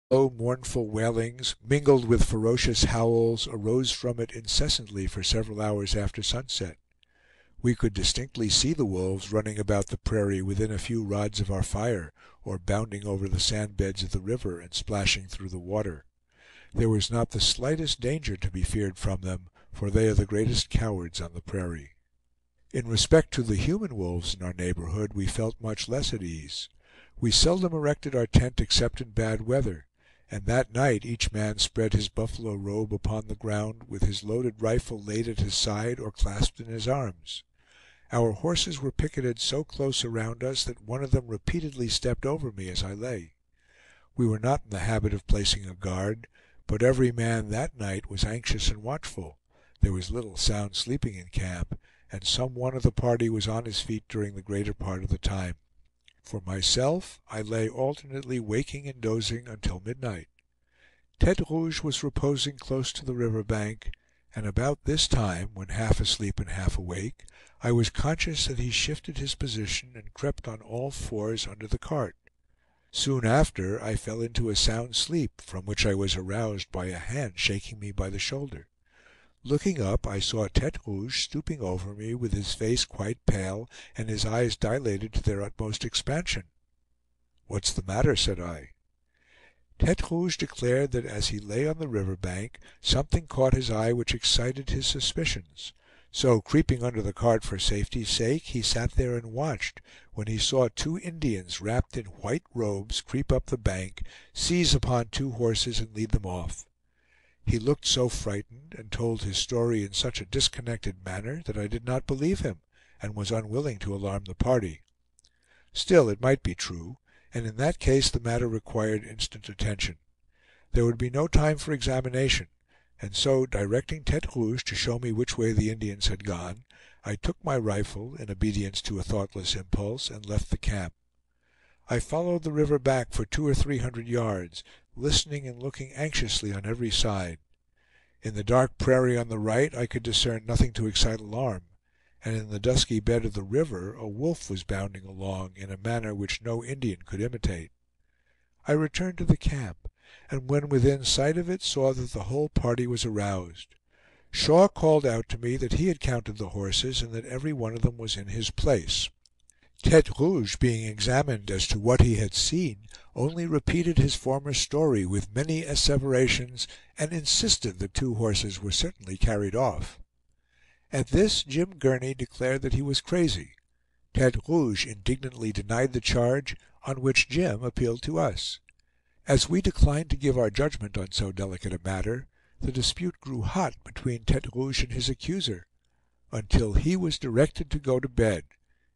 Low, mournful wailings, mingled with ferocious howls, arose from it incessantly for several hours after sunset. We could distinctly see the wolves running about the prairie within a few rods of our fire, or bounding over the sand beds of the river and splashing through the water. There was not the slightest danger to be feared from them, for they are the greatest cowards on the prairie. In respect to the human wolves in our neighborhood, we felt much less at ease. We seldom erected our tent except in bad weather, and that night each man spread his buffalo robe upon the ground, with his loaded rifle laid at his side or clasped in his arms. Our horses were picketed so close around us that one of them repeatedly stepped over me as I lay. We were not in the habit of placing a guard, but every man that night was anxious and watchful. There was little sound sleeping in camp, and some one of the party was on his feet during the greater part of the time. For myself, I lay alternately waking and dozing until midnight. Tete Rouge was reposing close to the river bank, and about this time, when half asleep and half awake, I was conscious that he shifted his position and crept on all fours under the cart. Soon after I fell into a sound sleep, from which I was aroused by a hand shaking me by the shoulder. Looking up, I saw Tete Rouge stooping over me, with his face quite pale and his eyes dilated to their utmost expansion. "What's the matter?" said I. Tete Rouge declared that as he lay on the river bank, something caught his eye which excited his suspicions. So, creeping under the cart for safety's sake, he sat there and watched, when he saw two Indians wrapped in white robes creep up the bank, seize upon two horses, and lead them off. He looked so frightened, and told his story in such a disconnected manner, that I did not believe him, and was unwilling to alarm the party. Still, it might be true, and in that case the matter required instant attention. There would be no time for examination, and so, directing Tete Rouge to show me which way the Indians had gone, I took my rifle, in obedience to a thoughtless impulse, and left the camp. I followed the river back for 200 or 300 yards, listening and looking anxiously on every side. In the dark prairie on the right I could discern nothing to excite alarm, and in the dusky bed of the river a wolf was bounding along in a manner which no Indian could imitate. I returned to the camp, and when within sight of it, saw that the whole party was aroused. Shaw called out to me that he had counted the horses, and that every one of them was in his place. Tete Rouge, being examined as to what he had seen, only repeated his former story with many asseverations, and insisted that two horses were certainly carried off. At this Jim Gurney declared that he was crazy. Tete Rouge indignantly denied the charge, on which Jim appealed to us. As we declined to give our judgment on so delicate a matter, the dispute grew hot between Tete Rouge and his accuser, until he was directed to go to bed,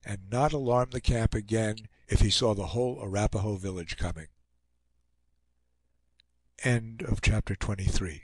and not alarm the camp again if he saw the whole Arapahoe village coming. End of chapter 23.